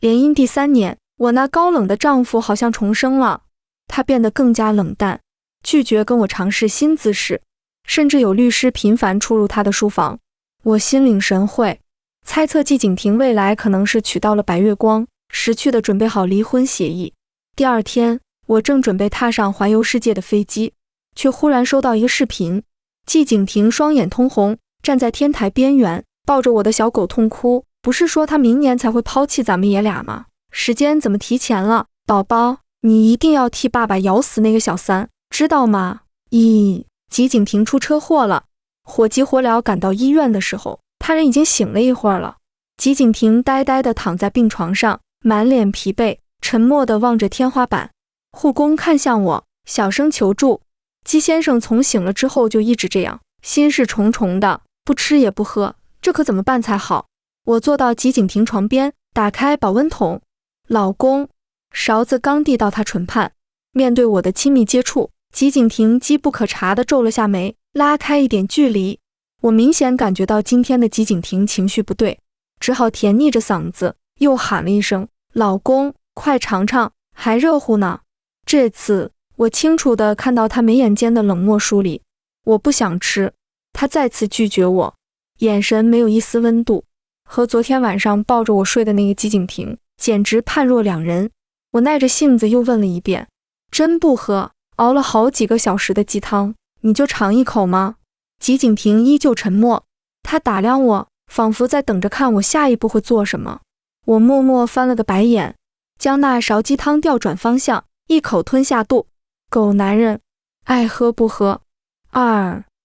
联姻第3年，我那高冷的丈夫好像重生了，他变得更加冷淡，拒绝跟我尝试新姿势，甚至有律师频繁出入他的书房。我心领神会，猜测季景亭未来可能是娶到了白月光，识趣地准备好离婚协议。第2天，我正准备踏上环游世界的飞机，却忽然收到一个视频，季景亭双眼通红，站在天台边缘，抱着我的小狗痛哭。不是说他明年才会抛弃咱们爷俩吗？时间怎么提前了？宝宝，你一定要替爸爸咬死那个小三，知道吗？季景亭出车祸了，火急火燎赶到医院的时候，他人已经醒了一会儿了。季景亭呆呆地躺在病床上，满脸疲惫，沉默地望着天花板。护工看向我，小声求助。季先生从醒了之后就一直这样，心事重重的，不吃也不喝，这可怎么办才好？我坐到季景亭床边，打开保温桶。老公，勺子刚递到他唇畔，面对我的亲密接触，季景亭机不可察地皱了下眉，拉开一点距离。我明显感觉到今天的季景亭情绪不对，只好甜腻着嗓子又喊了一声，老公，快尝尝，还热乎呢。这次我清楚地看到他眉眼间的冷漠疏离。我不想吃，他再次拒绝我，眼神没有一丝温度，和昨天晚上抱着我睡的那个季景亭简直判若两人。我耐着性子又问了一遍，真不喝？熬了好几个小时的鸡汤，你就尝一口吗？季景亭依旧沉默，他打量我，仿佛在等着看我下一步会做什么。我默默翻了个白眼，将那勺鸡汤调转方向，一口吞下肚。狗男人，爱喝不喝。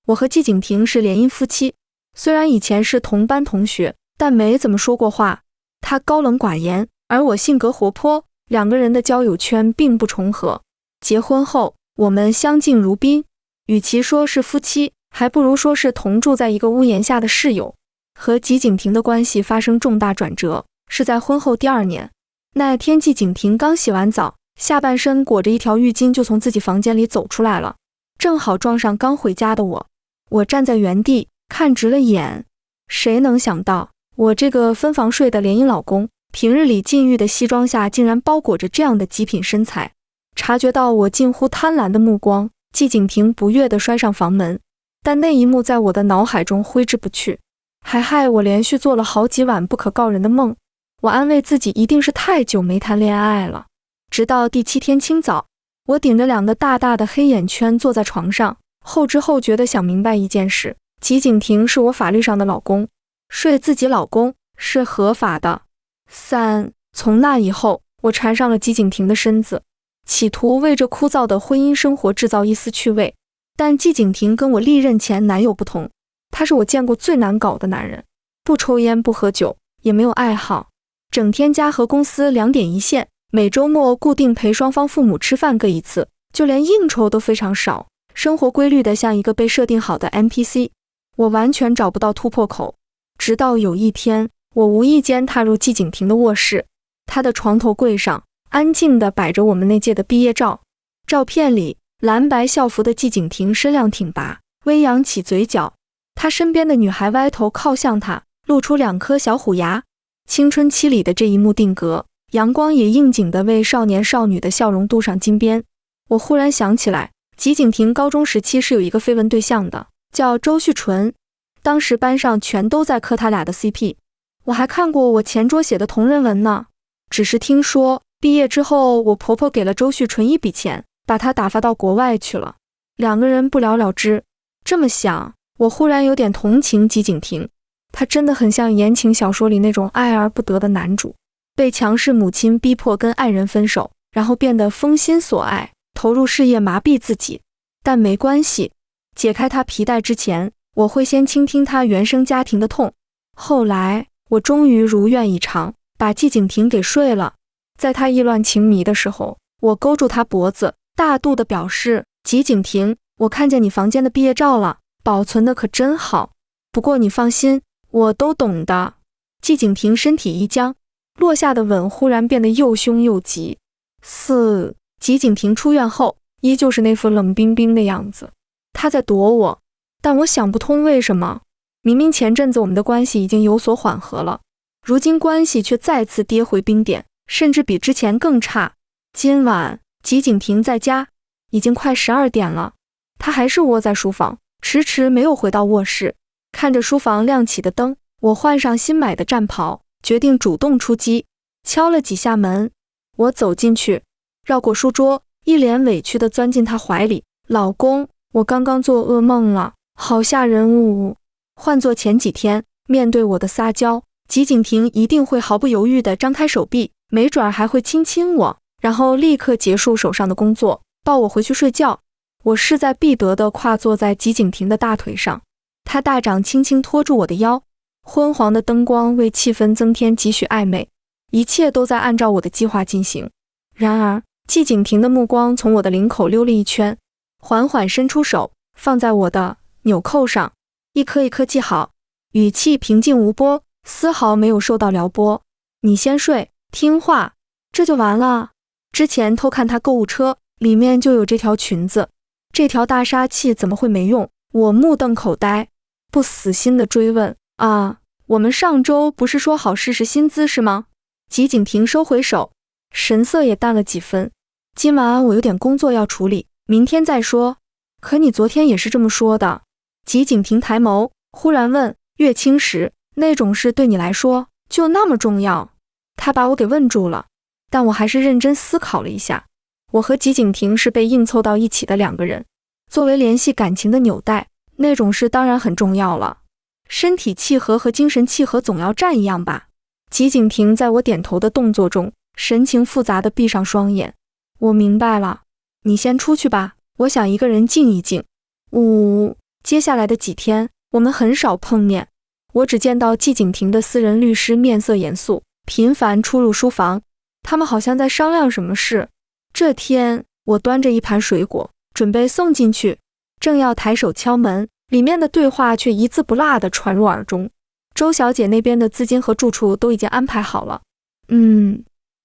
我和季景亭是联姻夫妻，虽然以前是同班同学，但没怎么说过话。他高冷寡言，而我性格活泼，两个人的交友圈并不重合。结婚后，我们相敬如宾，与其说是夫妻，还不如说是同住在一个屋檐下的室友。和季景亭的关系发生重大转折，是在婚后第2年。那天季景亭刚洗完澡，下半身裹着一条浴巾就从自己房间里走出来了，正好撞上刚回家的我。我站在原地看直了眼，谁能想到我这个分房睡的联姻老公，平日里禁欲的西装下竟然包裹着这样的极品身材。察觉到我近乎贪婪的目光，季景亭不悦地摔上房门，但那一幕在我的脑海中挥之不去，还害我连续做了好几晚不可告人的梦。我安慰自己一定是太久没谈恋爱了。直到第7天清早，我顶着2个大大的黑眼圈坐在床上，后知后觉地想明白一件事，季景亭是我法律上的老公，睡自己老公是合法的。从那以后，我缠上了季景亭的身子，企图为这枯燥的婚姻生活制造一丝趣味。但季景亭跟我历任前男友不同，他是我见过最难搞的男人，不抽烟不喝酒，也没有爱好，整天家和公司2点一线，每周末固定陪双方父母吃饭各1次，就连应酬都非常少，生活规律的像一个被设定好的 NPC。 我完全找不到突破口。直到有一天，我无意间踏入季景亭的卧室，他的床头柜上安静地摆着我们那届的毕业照。照片里，蓝白校服的季景亭身量挺拔，微扬起嘴角，他身边的女孩歪头靠向他，露出2颗小虎牙。青春期里的这一幕定格，阳光也应景地为少年少女的笑容镀上金边。我忽然想起来，季景亭高中时期是有一个绯闻对象的，叫周旭纯，当时班上全都在磕他俩的 CP。 我还看过我前桌写的同人文呢。只是听说毕业之后，我婆婆给了周旭纯一笔钱，把他打发到国外去了，2个人不了了之。这么想，我忽然有点同情季景亭，他真的很像言情小说里那种爱而不得的男主，被强势母亲逼迫跟爱人分手，然后变得封心所爱，投入事业麻痹自己。但没关系，解开他皮带之前，我会先倾听他原生家庭的痛。后来我终于如愿以偿，把季景亭给睡了。在他意乱情迷的时候，我勾住他脖子，大度地表示，季景亭，我看见你房间的毕业照了，保存的可真好，不过你放心，我都懂的。季景亭身体一僵，落下的吻忽然变得又凶又急。季景亭出院后，依旧是那副冷冰冰的样子，他在躲我，但我想不通为什么。明明前阵子我们的关系已经有所缓和了，如今关系却再次跌回冰点，甚至比之前更差。今晚吉景亭在家，已经快12点了，他还是窝在书房，迟迟没有回到卧室。看着书房亮起的灯，我换上新买的战袍，决定主动出击。敲了几下门，我走进去，绕过书桌，一脸委屈地钻进他怀里。老公，我刚刚做噩梦了，好吓人呜。换做前几天，面对我的撒娇，吉景亭一定会毫不犹豫地张开手臂，没准还会亲亲我，然后立刻结束手上的工作，抱我回去睡觉。我势在必得地跨坐在吉景亭的大腿上，他大掌轻轻托住我的腰，昏黄的灯光为气氛增添几许暧昧，一切都在按照我的计划进行。然而，季景亭的目光从我的领口溜了一圈，缓缓伸出手，放在我的纽扣上，一颗一颗系好，语气平静无波，丝毫没有受到撩拨。你先睡，听话，这就完了。之前偷看他购物车，里面就有这条裙子，这条大杀器怎么会没用？我目瞪口呆，不死心地追问，我们上周不是说好试试新姿势吗？吉景亭收回手，神色也淡了几分。今晚我有点工作要处理，明天再说。可你昨天也是这么说的。吉景亭抬眸，忽然问，月清时，那种事对你来说就那么重要？他把我给问住了，但我还是认真思考了一下。我和吉景亭是被硬凑到一起的两个人，作为联系感情的纽带，那种事当然很重要了。身体契合和精神契合总要占一样吧。吉景亭在我点头的动作中，神情复杂地闭上双眼。我明白了，你先出去吧，我想一个人静一静。接下来的几天，我们很少碰面，我只见到季景亭的私人律师面色严肃，频繁出入书房，他们好像在商量什么事。这天，我端着一盘水果，准备送进去，正要抬手敲门，里面的对话却一字不落地传入耳中。周小姐那边的资金和住处都已经安排好了。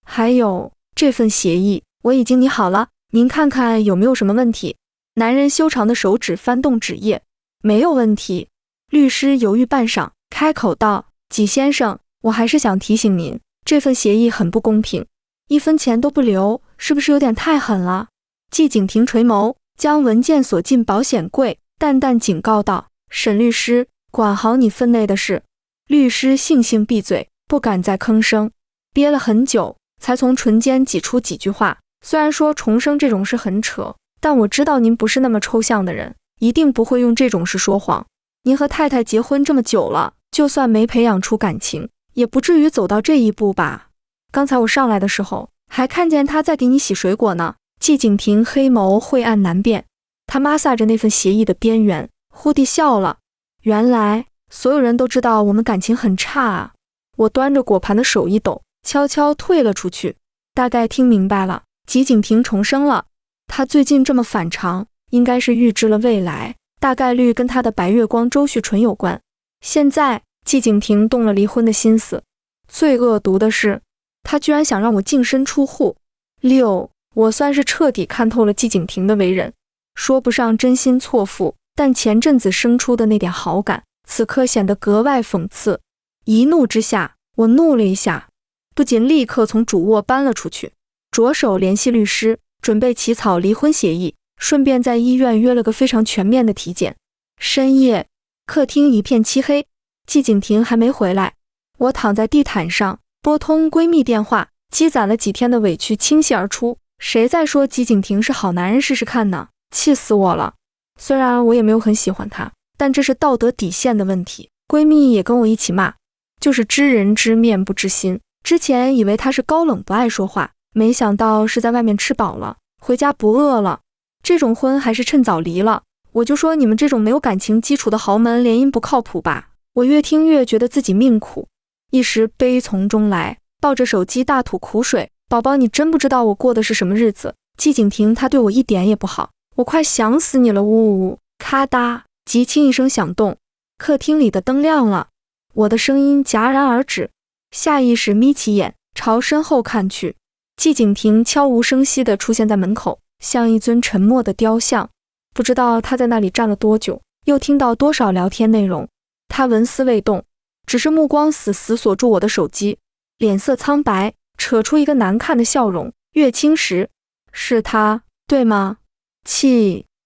还有这份协议，我已经拟好了，您看看有没有什么问题？男人修长的手指翻动纸页，没有问题。律师犹豫半晌，开口道，纪先生，我还是想提醒您，这份协议很不公平，1分钱都不留，是不是有点太狠了？季景亭垂眸，将文件锁进保险柜，淡淡警告道，沈律师，管好你分内的事。律师悻悻闭嘴，不敢再吭声，憋了很久，才从唇间挤出几句话。虽然说重生这种事很扯，但我知道您不是那么抽象的人，一定不会用这种事说谎。您和太太结婚这么久了，就算没培养出感情，也不至于走到这一步吧？刚才我上来的时候，还看见他在给你洗水果呢。季景亭黑眸晦暗难辨，他摩挲着那份协议的边缘，忽地笑了。原来所有人都知道我们感情很差啊。我端着果盘的手一抖，悄悄退了出去。大概听明白了，吉景亭重生了。他最近这么反常，应该是预知了未来，大概率跟他的白月光周旭纯有关。现在季景亭动了离婚的心思，最恶毒的是，他居然想让我净身出户。我算是彻底看透了季景亭的为人，说不上真心错付，但前阵子生出的那点好感，此刻显得格外讽刺。一怒之下，我怒了一下，不仅立刻从主卧搬了出去，着手联系律师，准备起草离婚协议，顺便在医院约了个非常全面的体检。深夜，客厅一片漆黑，季景亭还没回来。我躺在地毯上，拨通闺蜜电话，积攒了几天的委屈倾泻而出。谁在说季景亭是好男人试试看呢？气死我了！虽然我也没有很喜欢他，但这是道德底线的问题。闺蜜也跟我一起骂，就是知人知面不知心。之前以为他是高冷不爱说话，没想到是在外面吃饱了，回家不饿了。这种婚还是趁早离了。我就说你们这种没有感情基础的豪门联姻不靠谱吧。我越听越觉得自己命苦，一时悲从中来，抱着手机大吐苦水。宝宝，你真不知道我过的是什么日子。季景亭他对我一点也不好，我快想死你了！呜！咔嗒，极轻一声响动，客厅里的灯亮了，我的声音戛然而止，下意识眯起眼，朝身后看去。季景亭悄无声息地出现在门口，像一尊沉默的雕像。不知道他在那里站了多久，又听到多少聊天内容。他纹丝未动，只是目光死死锁住我的手机，脸色苍白，扯出一个难看的笑容。岳青石，是他，对吗？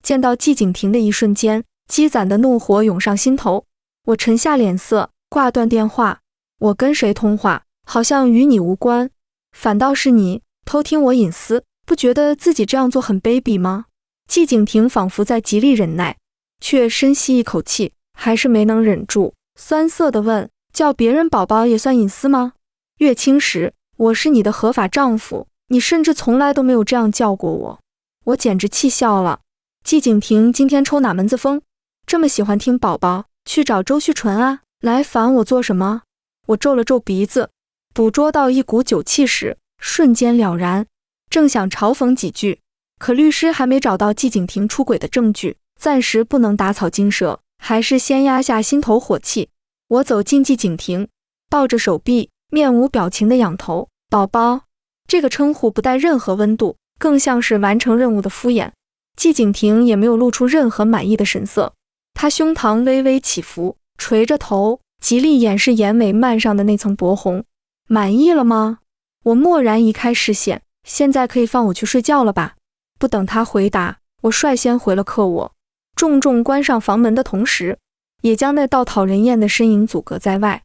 见到季景亭的一瞬间，积攒的怒火涌上心头，我沉下脸色，挂断电话。我跟谁通话，好像与你无关，反倒是你偷听我隐私，不觉得自己这样做很卑鄙吗？季景亭仿佛在极力忍耐，却深吸一口气，还是没能忍住，酸涩地问，叫别人宝宝也算隐私吗？岳青石，我是你的合法丈夫，你甚至从来都没有这样叫过我。我简直气笑了。季景亭今天抽哪门子风，这么喜欢听宝宝，去找周旭纯啊，来烦我做什么？我皱了皱鼻子，捕捉到一股酒气时，瞬间了然，正想嘲讽几句，可律师还没找到季景亭出轨的证据，暂时不能打草惊蛇，还是先压下心头火气。我走进季景亭，抱着手臂，面无表情地仰头，宝宝，这个称呼不带任何温度，更像是完成任务的敷衍。季景亭也没有露出任何满意的神色，他胸膛微微起伏，垂着头，极力掩饰眼尾漫上的那层薄红。满意了吗？我蓦然移开视线，现在可以放我去睡觉了吧？不等他回答，我率先回了客卧，重重关上房门的同时，也将那道讨人厌的身影阻隔在外。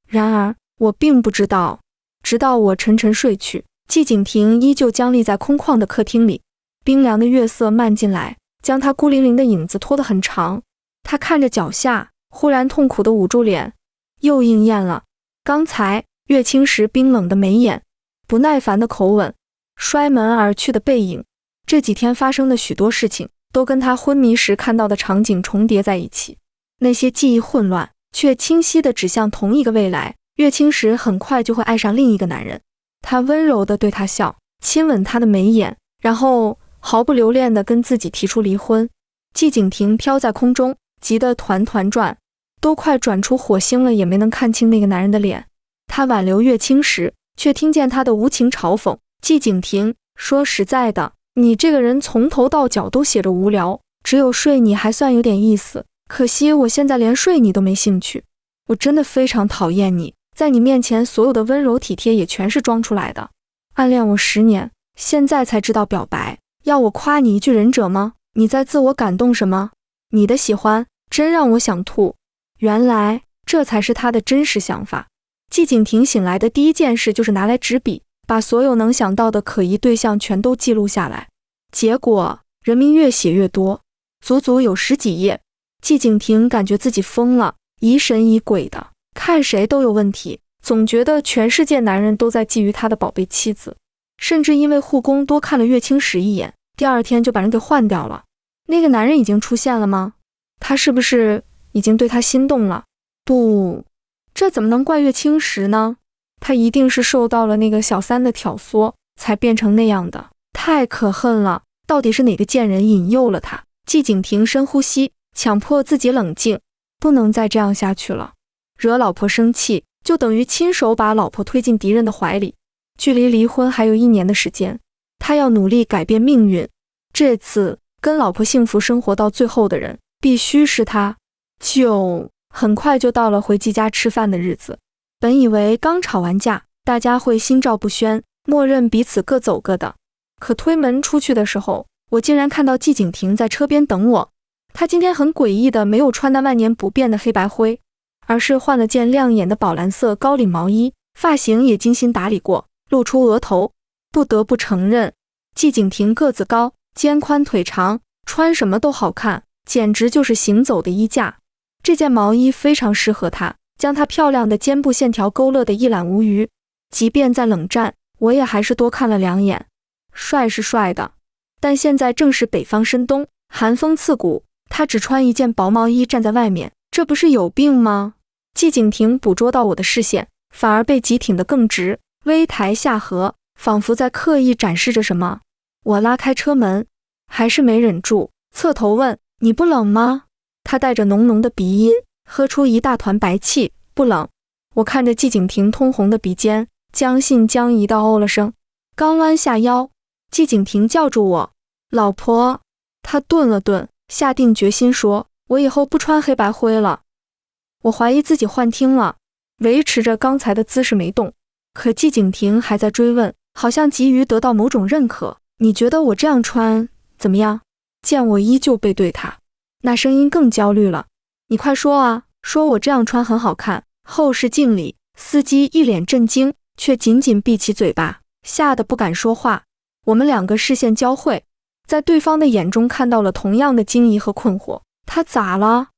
然而我并不知道，直到我沉沉睡去，季景亭依旧僵立在空旷的客厅里，冰凉的月色漫进来，将他孤零零的影子拖得很长。他看着脚下，忽然痛苦地捂住脸，又应验了刚才岳青石冰冷的眉眼，不耐烦的口吻，摔门而去的背影。这几天发生的许多事情，都跟他昏迷时看到的场景重叠在一起，那些记忆混乱，却清晰地指向同一个未来。岳青石很快就会爱上另一个男人。他温柔地对他笑，亲吻他的眉眼，然后毫不留恋地跟自己提出离婚。季景亭飘在空中，急得团团转，都快转出火星了，也没能看清那个男人的脸。他挽留岳青石，却听见他的无情嘲讽，季景亭，说实在的，你这个人从头到脚都写着无聊，只有睡你还算有点意思，可惜我现在连睡你都没兴趣。我真的非常讨厌你，在你面前所有的温柔体贴也全是装出来的。暗恋我10年，现在才知道表白，要我夸你一句忍者吗？你在自我感动什么？你的喜欢真让我想吐。原来这才是他的真实想法。季景亭醒来的第一件事就是拿来纸笔，把所有能想到的可疑对象全都记录下来。结果人名越写越多，足足有10几页。季景亭感觉自己疯了，疑神疑鬼的，看谁都有问题，总觉得全世界男人都在觊觎他的宝贝妻子，甚至因为护工多看了岳青石一眼，第二天就把人给换掉了。那个男人已经出现了吗？他是不是已经对他心动了？不，这怎么能怪岳青石呢？他一定是受到了那个小三的挑唆，才变成那样的，太可恨了！到底是哪个贱人引诱了他？季景亭深呼吸，强迫自己冷静，不能再这样下去了。惹老婆生气，就等于亲手把老婆推进敌人的怀里。距离离婚还有1年的时间，他要努力改变命运。这次跟老婆幸福生活到最后的人，必须是他。很快就到了回季家吃饭的日子。本以为刚吵完架，大家会心照不宣，默认彼此各走各的。可推门出去的时候，我竟然看到季景亭在车边等我。他今天很诡异的没有穿那万年不变的黑白灰，而是换了件亮眼的宝蓝色高领毛衣，发型也精心打理过，露出额头。不得不承认，季景亭个子高，肩宽腿长，穿什么都好看，简直就是行走的衣架。这件毛衣非常适合他，将他漂亮的肩部线条勾勒得一览无余。即便在冷战，我也还是多看了2眼。帅是帅的，但现在正是北方深冬，寒风刺骨，他只穿一件薄毛衣站在外面，这不是有病吗？季景亭捕捉到我的视线，反而被挤挺得更直，微抬下颌，仿佛在刻意展示着什么。我拉开车门，还是没忍住，侧头问，你不冷吗？他带着浓浓的鼻音，喝出一大团白气，不冷。我看着季景亭通红的鼻尖，将信将疑地哦了声。刚弯下腰，季景亭叫住我，老婆。他顿了顿，下定决心说，我以后不穿黑白灰了。我怀疑自己幻听了，维持着刚才的姿势没动。可季景亭还在追问，好像急于得到某种认可。你觉得我这样穿怎么样？见我依旧背对他，那声音更焦虑了。你快说啊，说我这样穿很好看。后视镜里，司机一脸震惊，却紧紧闭起嘴巴，吓得不敢说话。我们两个视线交汇，在对方的眼中看到了同样的惊疑和困惑。他咋了？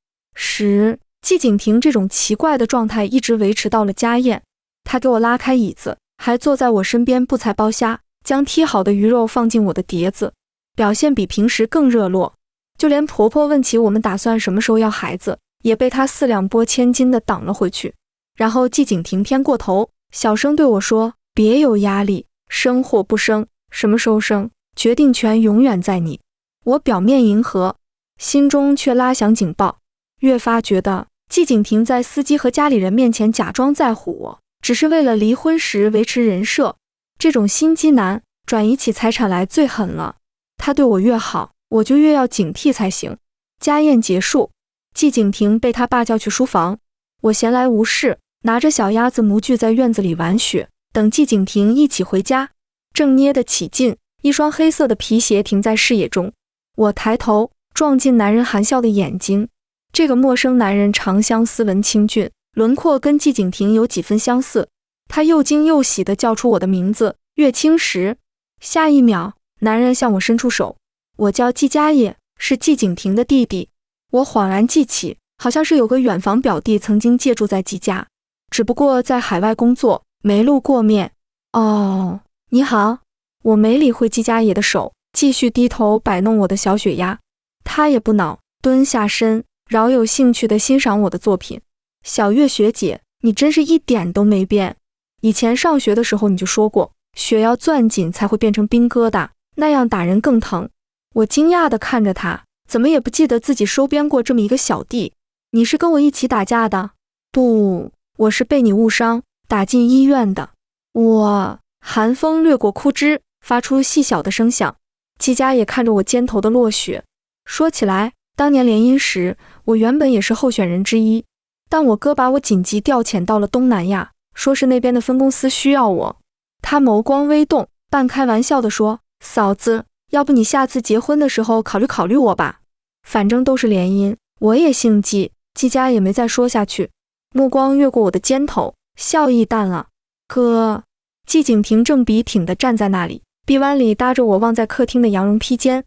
季景亭这种奇怪的状态一直维持到了家宴。他给我拉开椅子，还坐在我身边不才剥虾，将剔好的鱼肉放进我的碟子，表现比平时更热络。就连婆婆问起我们打算什么时候要孩子，也被他四两拨千斤地挡了回去。然后季景亭偏过头，小声对我说，别有压力，生或不生，什么时候生，决定权永远在你。我表面迎合，心中却拉响警报，越发觉得季景亭在司机和家里人面前假装在乎我，只是为了离婚时维持人设。这种心机男转移起财产来最狠了，他对我越好，我就越要警惕才行。家宴结束，季景亭被他爸叫去书房，我闲来无事，拿着小鸭子模具在院子里玩雪，等季景亭一起回家。正捏得起劲，一双黑色的皮鞋停在视野中，我抬头撞进男人含笑的眼睛。这个陌生男人长相斯文清俊，轮廓跟季景亭有几分相似。他又惊又喜地叫出我的名字，岳青石。下一秒，男人向我伸出手，我叫季家业，是季景亭的弟弟。我恍然记起，好像是有个远房表弟曾经借住在季家，只不过在海外工作，没路过面。哦，你好。我没理会季家业的手，继续低头摆弄我的小雪鸭。他也不恼，蹲下身，饶有兴趣地欣赏我的作品。小月学姐，你真是一点都没变。以前上学的时候你就说过，血要攥紧才会变成冰疙瘩，那样打人更疼。我惊讶地看着他，怎么也不记得自己收编过这么一个小弟。你是跟我一起打架的？不，我是被你误伤，打进医院的。寒风掠过枯枝，发出细小的声响。季家也看着我肩头的落雪。说起来，当年联姻时，我原本也是候选人之一，但我哥把我紧急调遣到了东南亚，说是那边的分公司需要我。他眸光微动，半开玩笑地说，嫂子，要不你下次结婚的时候考虑考虑我吧，反正都是联姻。我也姓季。季家也没再说下去，目光越过我的肩头，笑意淡了。哥。季景亭正笔挺地站在那里，臂弯里搭着我望在客厅的羊绒披肩。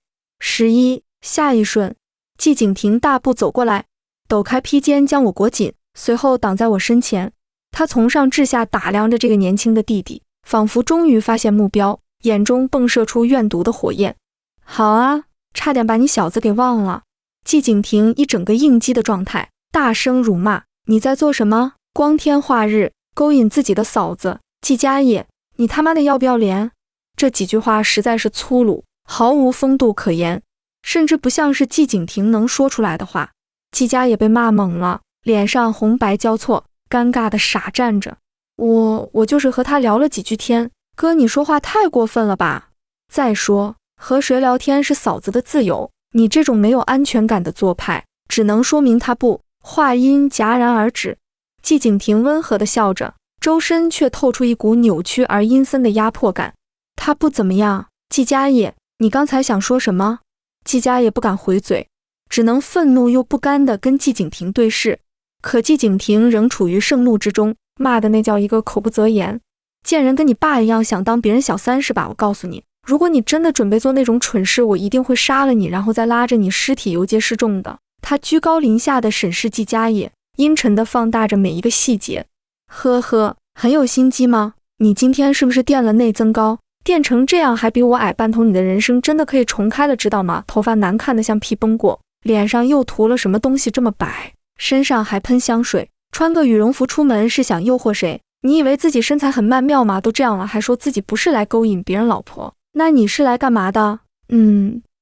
下一瞬，季景亭大步走过来，抖开披肩将我裹紧，随后挡在我身前。他从上至下打量着这个年轻的弟弟，仿佛终于发现目标，眼中迸射出怨毒的火焰。好啊，差点把你小子给忘了。季景亭一整个应激的状态，大声辱骂，你在做什么？光天化日勾引自己的嫂子，季家业，你他妈的要不要脸？这几句话实在是粗鲁，毫无风度可言，甚至不像是季景亭能说出来的话。季家也被骂懵了，脸上红白交错，尴尬的傻站着。我就是和他聊了几句天，哥你说话太过分了吧？再说和谁聊天是嫂子的自由，你这种没有安全感的做派，只能说明他不。话音戛然而止，季景亭温和地笑着，周身却透出一股扭曲而阴森的压迫感。他不怎么样。季家业，你刚才想说什么？季家业不敢回嘴，只能愤怒又不甘地跟季景亭对视。可季景亭仍处于盛怒之中，骂的那叫一个口不择言。贱人跟你爸一样想当别人小三是吧？我告诉你，如果你真的准备做那种蠢事，我一定会杀了你，然后再拉着你尸体游街示众的。他居高临下地审视季家业，阴沉地放大着每一个细节。呵呵，很有心机吗？你今天是不是垫了内增高？垫成这样还比我矮半头，你的人生真的可以重开了，知道吗？头发难看得像屁崩过，脸上又涂了什么东西这么白，身上还喷香水，穿个羽绒服出门是想诱惑谁？你以为自己身材很曼妙吗？都这样了还说自己不是来勾引别人老婆，那你是来干嘛的？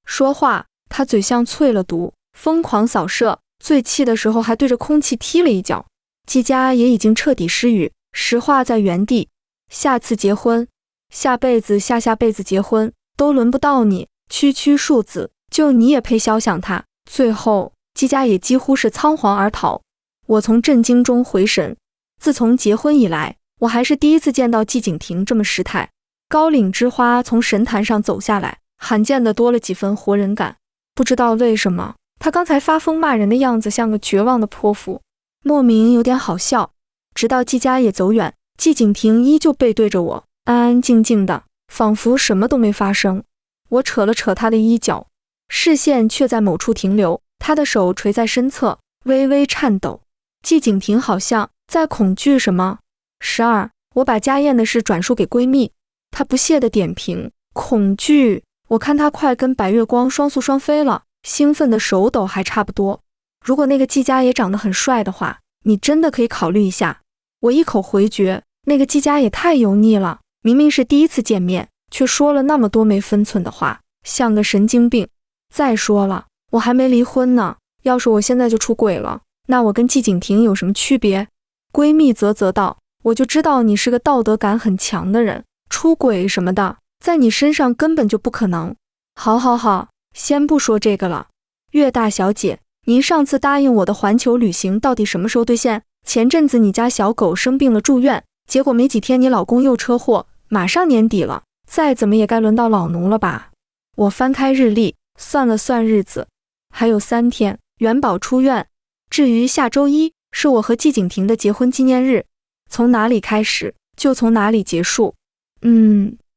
说话。他嘴像淬了毒，疯狂扫射，最气的时候还对着空气踢了一脚。季家也已经彻底失语，石化在原地。下次结婚，下辈子下下辈子结婚都轮不到你，区区庶子，就你也配肖想他？最后季家也几乎是仓皇而逃。我从震惊中回神，自从结婚以来，我还是第一次见到季景亭这么失态。高岭之花从神坛上走下来，罕见的多了几分活人感。不知道为什么，他刚才发疯骂人的样子像个绝望的泼妇，莫名有点好笑。直到季家也走远，季景亭依旧背对着我，安安静静的，仿佛什么都没发生。我扯了扯他的衣角，视线却在某处停留，他的手垂在身侧，微微颤抖。季景亭好像在恐惧什么。12，我把家宴的事转述给闺蜜，她不屑地点评，恐惧。我看她快跟白月光双宿双飞了，兴奋的手抖还差不多。如果那个季家也长得很帅的话，你真的可以考虑一下。我一口回绝，那个季家也太油腻了，明明是第一次见面，却说了那么多没分寸的话，像个神经病。再说了，我还没离婚呢，要是我现在就出轨了，那我跟季景亭有什么区别？闺蜜啧啧道，我就知道你是个道德感很强的人，出轨什么的，在你身上根本就不可能。好，先不说这个了。岳大小姐，您上次答应我的环球旅行到底什么时候兑现？前阵子你家小狗生病了住院，结果没几天你老公又车祸，马上年底了，再怎么也该轮到老奴了吧？我翻开日历，算了算日子，还有3天，元宝出院。至于下周一，是我和季景亭的结婚纪念日，从哪里开始，就从哪里结束。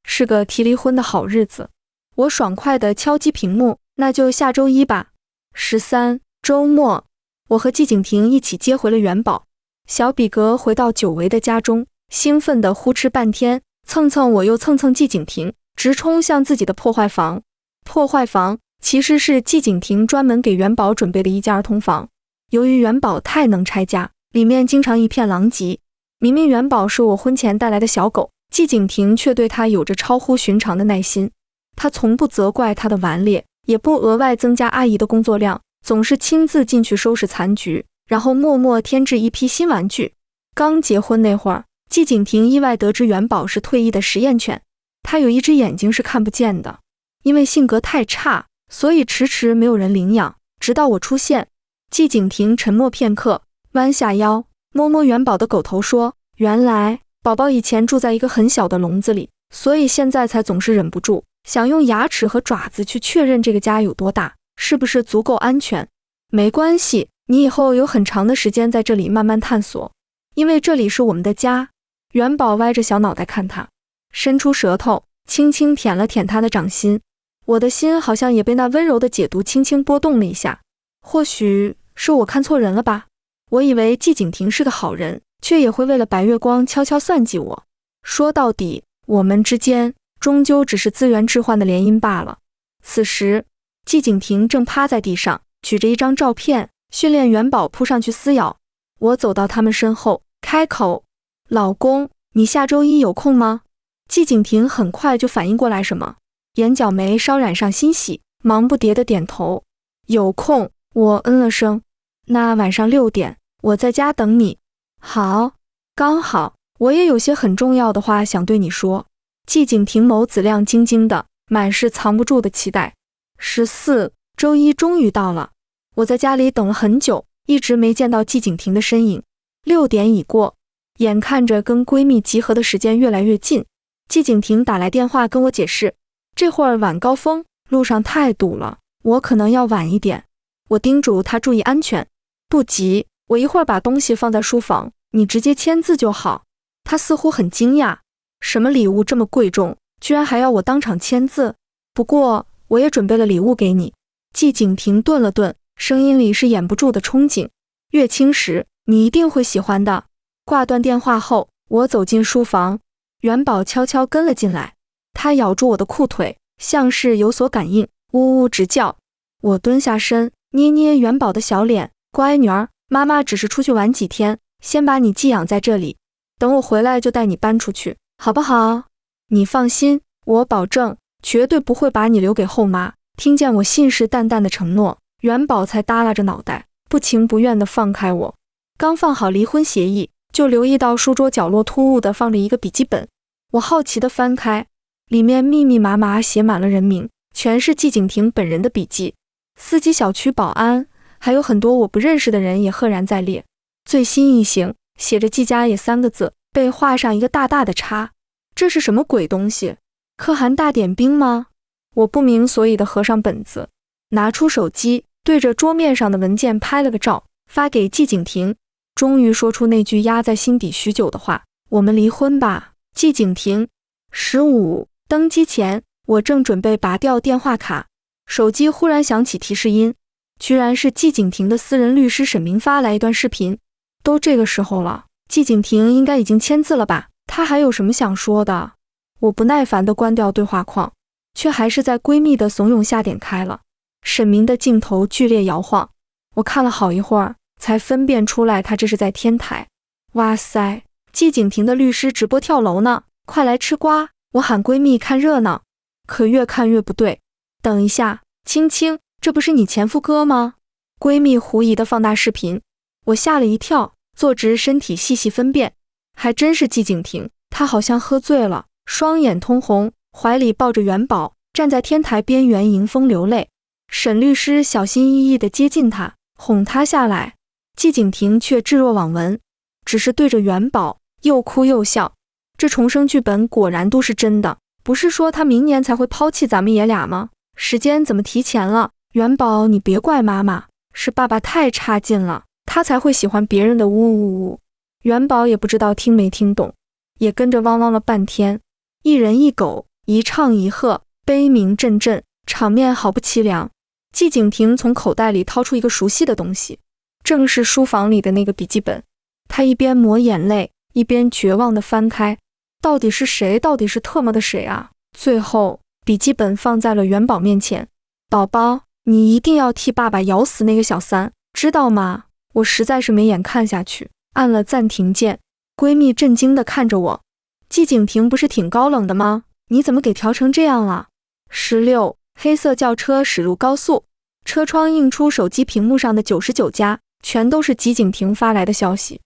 是个提离婚的好日子。我爽快地敲击屏幕，那就下周一吧。13，周末，我和季景亭一起接回了元宝。小比格回到久违的家中，兴奋地呼哧半天，蹭蹭我又蹭蹭季景亭，直冲向自己的破坏房。破坏房其实是季景亭专门给元宝准备的一间儿童房。由于元宝太能拆家，里面经常一片狼藉。明明元宝是我婚前带来的小狗，季景亭却对他有着超乎寻常的耐心。他从不责怪他的顽劣，也不额外增加阿姨的工作量，总是亲自进去收拾残局，然后默默添置一批新玩具。刚结婚那会儿，季景亭意外得知元宝是退役的实验犬，他有一只眼睛是看不见的。因为性格太差，所以迟迟没有人领养，直到我出现。季景亭沉默片刻，弯下腰摸摸元宝的狗头说，原来宝宝以前住在一个很小的笼子里，所以现在才总是忍不住想用牙齿和爪子去确认这个家有多大，是不是足够安全。没关系，你以后有很长的时间在这里慢慢探索，因为这里是我们的家。元宝歪着小脑袋看他，伸出舌头轻轻舔了舔他的掌心。我的心好像也被那温柔的解读轻轻波动了一下。或许是我看错人了吧，我以为季景亭是个好人，却也会为了白月光悄悄算计我。说到底，我们之间终究只是资源置换的联姻罢了。此时，季景亭正趴在地上，举着一张照片，训练元宝扑上去撕咬。我走到他们身后，开口，老公，你下周一有空吗？季景亭很快就反应过来什么，眼角眉稍染上欣喜，忙不迭地点头，有空。我嗯了声，那晚上6点，我在家等你。好，刚好，我也有些很重要的话想对你说。季景亭眸子亮晶晶的，满是藏不住的期待。14，周一终于到了，我在家里等了很久，一直没见到季景亭的身影。6点已过，眼看着跟闺蜜集合的时间越来越近，季景亭打来电话跟我解释，这会儿晚高峰，路上太堵了，我可能要晚一点。我叮嘱他注意安全。不急，我一会儿把东西放在书房，你直接签字就好。他似乎很惊讶，什么礼物这么贵重，居然还要我当场签字？不过我也准备了礼物给你。季景亭顿了顿，声音里是掩不住的憧憬。月清时，你一定会喜欢的。挂断电话后，我走进书房，元宝悄悄跟了进来，他咬住我的裤腿，像是有所感应，呜呜直叫。我蹲下身，捏捏元宝的小脸，乖女儿，妈妈只是出去玩几天，先把你寄养在这里，等我回来就带你搬出去，好不好？你放心，我保证绝对不会把你留给后妈。听见我信誓旦旦的承诺，元宝才耷拉着脑袋，不情不愿地放开我。刚放好离婚协议，就留意到书桌角落突兀地放着一个笔记本。我好奇地翻开，里面密密麻麻写满了人名，全是季景亭本人的笔记。司机、小区保安，还有很多我不认识的人也赫然在列。最新一型，写着季家野3个字，被画上一个大大的叉。这是什么鬼东西？可汗大点兵吗？我不明所以的合上本子，拿出手机，对着桌面上的文件拍了个照，发给季景亭。终于说出那句压在心底许久的话，我们离婚吧。季景亭。15。登机前，我正准备拔掉电话卡，手机忽然响起提示音，居然是季景亭的私人律师沈明发来一段视频。都这个时候了，季景亭应该已经签字了吧？他还有什么想说的？我不耐烦地关掉对话框，却还是在闺蜜的怂恿下点开了。沈明的镜头剧烈摇晃，我看了好一会儿，才分辨出来他这是在天台。哇塞，季景亭的律师直播跳楼呢，快来吃瓜！我喊闺蜜看热闹，可越看越不对。等一下，青青，这不是你前夫哥吗？闺蜜狐疑地放大视频，我吓了一跳，坐直身体细细分辨，还真是季景亭。他好像喝醉了，双眼通红，怀里抱着元宝，站在天台边缘迎风流泪。沈律师小心翼翼地接近他，哄他下来，季景亭却置若罔闻，只是对着元宝又哭又笑。这重生剧本果然都是真的，不是说他明年才会抛弃咱们爷俩吗？时间怎么提前了？元宝，你别怪妈妈，是爸爸太差劲了，他才会喜欢别人的呜呜呜。元宝也不知道听没听懂，也跟着汪汪了半天，一人一狗，一唱一和，悲鸣阵阵，场面好不凄凉。季景亭从口袋里掏出一个熟悉的东西，正是书房里的那个笔记本。他一边抹眼泪，一边绝望地翻开，到底是谁？到底是特么的谁啊？最后，笔记本放在了元宝面前。宝宝，你一定要替爸爸咬死那个小三，知道吗？我实在是没眼看下去，按了暂停键。闺蜜震惊地看着我，季景亭不是挺高冷的吗？你怎么给调成这样了？16。黑色轿车驶入高速，车窗映出手机屏幕上的99加，全都是季景亭发来的消息。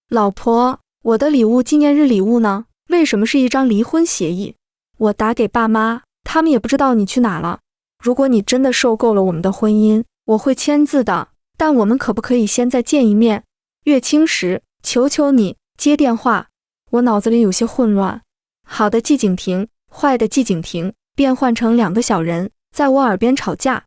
老婆，我的礼物，纪念日礼物呢？为什么是一张离婚协议？我打给爸妈，他们也不知道你去哪了。如果你真的受够了我们的婚姻，我会签字的，但我们可不可以先再见一面？月清时，求求你接电话。我脑子里有些混乱。好的季景亭，坏的季景亭，变换成2个小人，在我耳边吵架。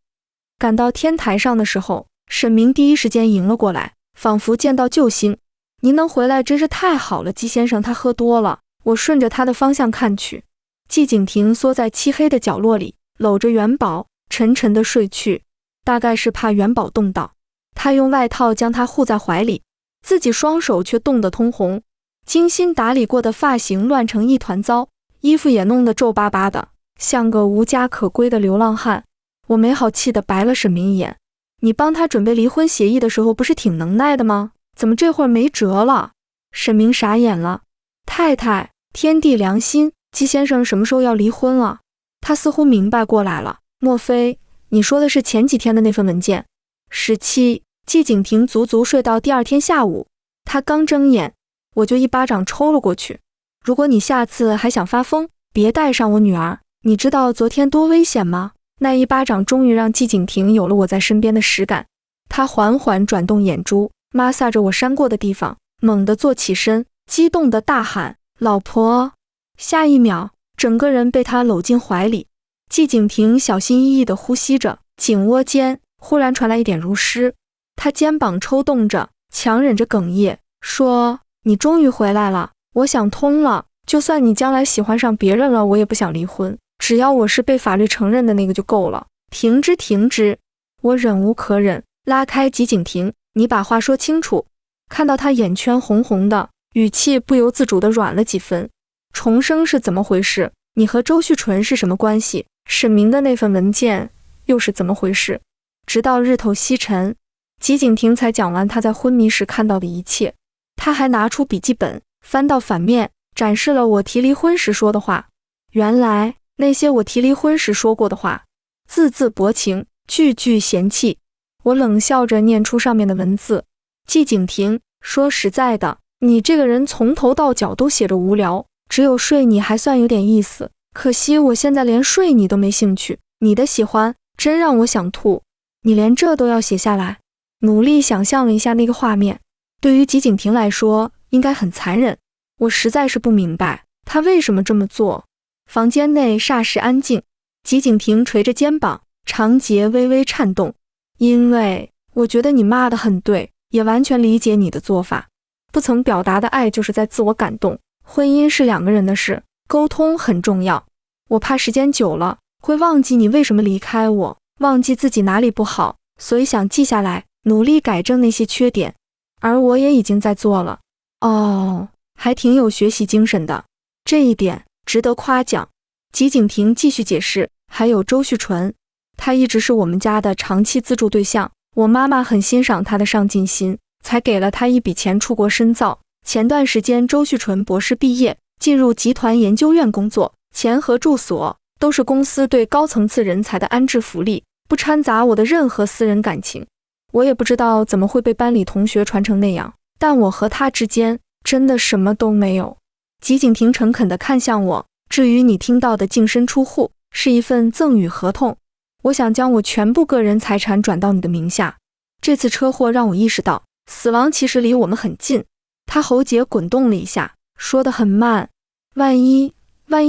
赶到天台上的时候，沈明第一时间迎了过来，仿佛见到救星。您能回来真是太好了，季先生他喝多了。我顺着他的方向看去，季景亭缩在漆黑的角落里，搂着元宝，沉沉地睡去，大概是怕元宝冻到。他用外套将他护在怀里，自己双手却冻得通红，精心打理过的发型乱成一团糟，衣服也弄得皱巴巴的，像个无家可归的流浪汉。我没好气地白了沈明一眼，你帮他准备离婚协议的时候不是挺能耐的吗？怎么这会儿没辙了？沈明傻眼了。太太，天地良心，季先生什么时候要离婚了？他似乎明白过来了，莫非你说的是前几天的那份文件？17。季景亭足足睡到第2天下午，他刚睁眼，我就一巴掌抽了过去。如果你下次还想发疯，别带上我女儿。你知道昨天多危险吗？那一巴掌终于让季景亭有了我在身边的实感。他缓缓转动眼珠，摩挲着我扇过的地方，猛地坐起身，激动地大喊：老婆！下一秒，整个人被他搂进怀里。季景亭小心翼翼地呼吸着，颈窝间忽然传来一点如湿，他肩膀抽动着，强忍着哽咽，说：你终于回来了，我想通了，就算你将来喜欢上别人了，我也不想离婚，只要我是被法律承认的那个就够了。停之停之！我忍无可忍，拉开季景亭，你把话说清楚。看到他眼圈红红的，语气不由自主地软了几分。重生是怎么回事？你和周旭纯是什么关系？沈明的那份文件又是怎么回事？直到日头西沉，季景亭才讲完他在昏迷时看到的一切。他还拿出笔记本，翻到反面，展示了我提离婚时说的话。原来那些我提离婚时说过的话，字字薄情，句句嫌弃。我冷笑着念出上面的文字。季景亭，说实在的，你这个人从头到脚都写着无聊，只有睡你还算有点意思，可惜我现在连睡你都没兴趣，你的喜欢真让我想吐。你连这都要写下来？努力想象了一下那个画面，对于吉景亭来说，应该很残忍。我实在是不明白他为什么这么做。房间内霎时安静，吉景亭垂着肩膀，长睫微微颤动。因为我觉得你骂得很对，也完全理解你的做法。不曾表达的爱就是在自我感动，婚姻是2个人的事，沟通很重要。我怕时间久了会忘记你为什么离开我，忘记自己哪里不好，所以想记下来，努力改正那些缺点。而我也已经在做了。哦，还挺有学习精神的，这一点值得夸奖。吉景亭继续解释，还有周旭纯，他一直是我们家的长期资助对象，我妈妈很欣赏他的上进心，才给了他一笔钱出国深造。前段时间周旭纯博士毕业，进入集团研究院工作，钱和住所都是公司对高层次人才的安置福利，不掺杂我的任何私人感情。我也不知道怎么会被班里同学传成那样，但我和他之间真的什么都没有。吉景亭诚恳地看向我，至于你听到的净身出户，是一份赠与合同，我想将我全部个人财产转到你的名下。这次车祸让我意识到，死亡其实离我们很近。他喉结滚动了一下，说得很慢，万一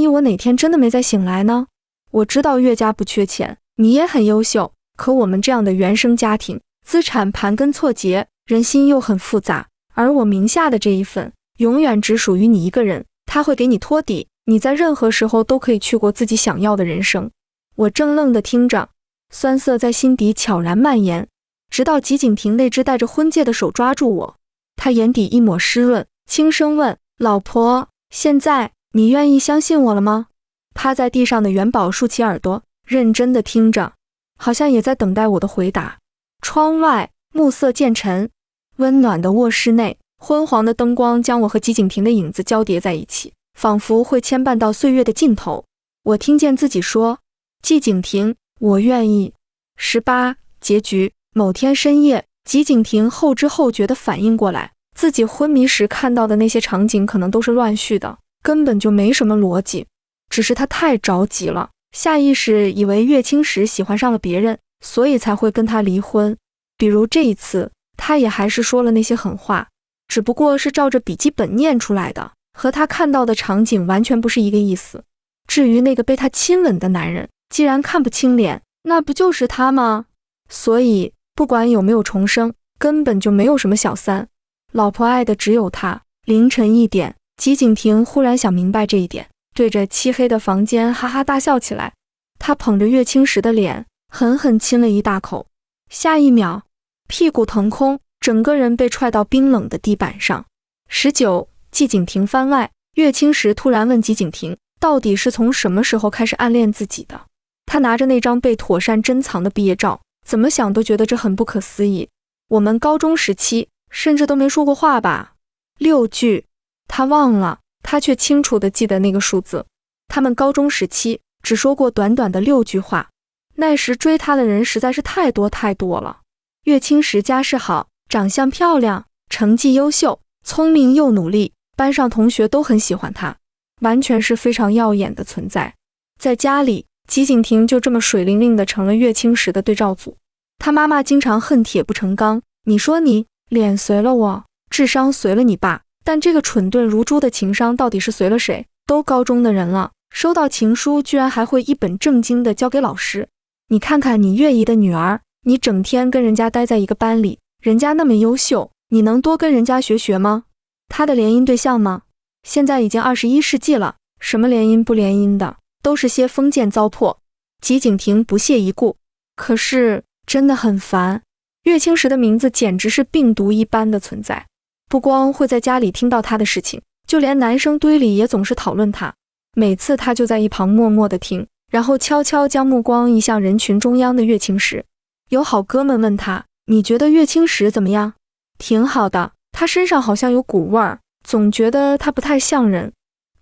我哪天真的没再醒来呢？我知道岳家不缺钱，你也很优秀，可我们这样的原生家庭，资产盘根错节，人心又很复杂，而我名下的这一份永远只属于你一个人，他会给你托底，你在任何时候都可以去过自己想要的人生。我怔愣地听着，酸涩在心底悄然蔓延，直到吉景亭那只戴着婚戒的手抓住我，他眼底一抹湿润，轻声问，老婆，现在你愿意相信我了吗？趴在地上的元宝竖起耳朵，认真地听着，好像也在等待我的回答。窗外暮色渐沉，温暖的卧室内，昏黄的灯光将我和吉景亭的影子交叠在一起，仿佛会牵绊到岁月的尽头。我听见自己说，吉景亭，我愿意。18结局。某天深夜，吉景亭后知后觉地反应过来，自己昏迷时看到的那些场景可能都是乱序的，根本就没什么逻辑，只是他太着急了，下意识以为岳青石喜欢上了别人，所以才会跟他离婚。比如这一次，他也还是说了那些狠话，只不过是照着笔记本念出来的，和他看到的场景完全不是一个意思。至于那个被他亲吻的男人，既然看不清脸，那不就是他吗？所以不管有没有重生，根本就没有什么小三，老婆爱的只有他。凌晨1点，吉景亭忽然想明白这一点，对着漆黑的房间哈哈大笑起来。他捧着岳青石的脸，狠狠亲了一大口，下一秒屁股腾空，整个人被踹到冰冷的地板上。19吉景亭番外，岳青石突然问吉景亭，到底是从什么时候开始暗恋自己的？他拿着那张被妥善珍藏的毕业照，怎么想都觉得这很不可思议。我们高中时期甚至都没说过话吧？6句，他忘了，他却清楚地记得那个数字。他们高中时期只说过短短的6句话，那时追他的人实在是太多了。岳青石家世好，长相漂亮，成绩优秀，聪明又努力，班上同学都很喜欢他，完全是非常耀眼的存在。在家里，吉景亭就这么水灵灵的成了岳青石的对照组。他妈妈经常恨铁不成钢，你说你脸随了我，智商随了你爸，但这个蠢钝如猪的情商到底是随了谁？都高中的人了，收到情书居然还会一本正经的交给老师。你看看你岳姨的女儿，你整天跟人家待在一个班里，人家那么优秀，你能多跟人家学吗？她的联姻对象吗？现在已经21世纪了，什么联姻不联姻的，都是些封建糟粕。吉景亭不屑一顾，可是真的很烦。岳青石的名字简直是病毒一般的存在，不光会在家里听到他的事情，就连男生堆里也总是讨论他。每次他就在一旁默默地听，然后悄悄将目光移向人群中央的岳青石。有好哥们问他，你觉得岳青石怎么样？挺好的，他身上好像有股味儿，总觉得他不太像人，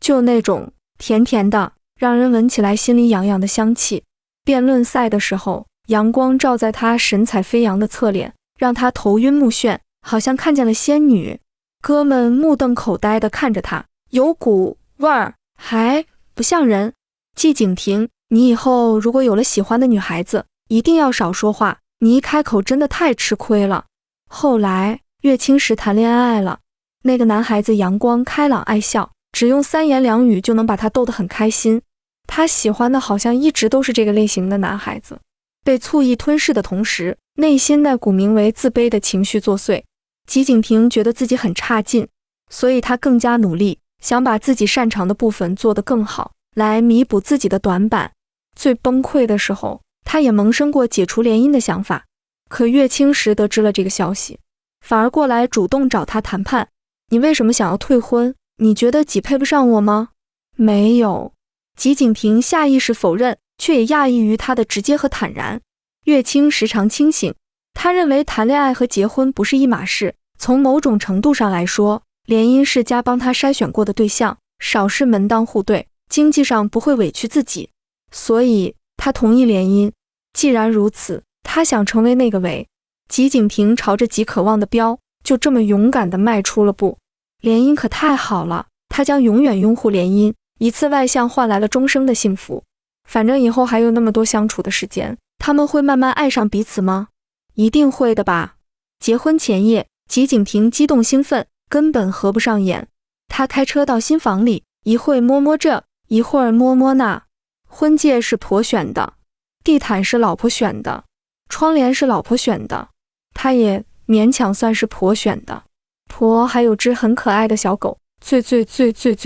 就那种甜甜的，让人闻起来心里痒痒的香气。辩论赛的时候，阳光照在他神采飞扬的侧脸，让他头晕目眩，好像看见了仙女。哥们目瞪口呆地看着他，有股味儿，还不像人。季景亭，你以后如果有了喜欢的女孩子，一定要少说话，你一开口真的太吃亏了。后来岳青石谈恋爱了。那个男孩子阳光开朗爱笑，只用3言2语就能把他逗得很开心。他喜欢的好像一直都是这个类型的男孩子。被醋意吞噬的同时，内心那股名为自卑的情绪作祟。吉景平觉得自己很差劲，所以他更加努力，想把自己擅长的部分做得更好，来弥补自己的短板。最崩溃的时候，他也萌生过解除联姻的想法。可岳青石得知了这个消息，反而过来主动找他谈判。你为什么想要退婚？你觉得己配不上我吗？没有。吉景平下意识否认，却也讶异于他的直接和坦然。岳青时常清醒，他认为谈恋爱和结婚不是一码事。从某种程度上来说，联姻是家帮他筛选过的对象，少是门当户对，经济上不会委屈自己，所以他同意联姻。既然如此，他想成为那个为吉景平朝着极渴望的标，就这么勇敢地迈出了步。联姻可太好了，他将永远拥护联姻，一次外向换来了终生的幸福。反正以后还有那么多相处的时间，他们会慢慢爱上彼此吗？一定会的吧。结婚前夜，吉景平激动兴奋，根本合不上眼。他开车到新房里，一会摸摸这，一会儿摸摸那。婚戒是婆选的，地毯是老婆选的，窗帘是老婆选的，他也勉强算是婆选的。婆还有只很可爱的小狗，最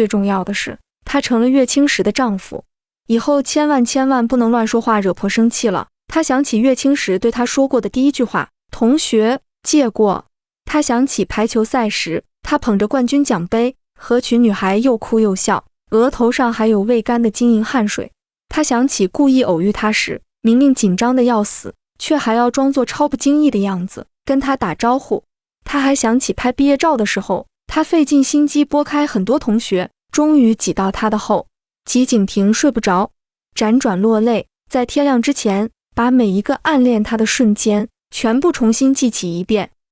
重要的是，他成了岳青石的丈夫。以后千万不能乱说话，惹婆生气了。他想起岳青石对他说过的第一句话，同学借过。他想起排球赛时，他捧着冠军奖杯，合群女孩又哭又笑，额头上还有未干的晶莹汗水。他想起故意偶遇他时，明明紧张的要死，却还要装作超不经意的样子跟他打招呼。他还想起拍毕业照的时候，他费尽心机拨开很多同学，终于挤到他的后。吉景平睡不着，辗转落泪，在天亮之前把每一个暗恋他的瞬间全部重新记起一遍。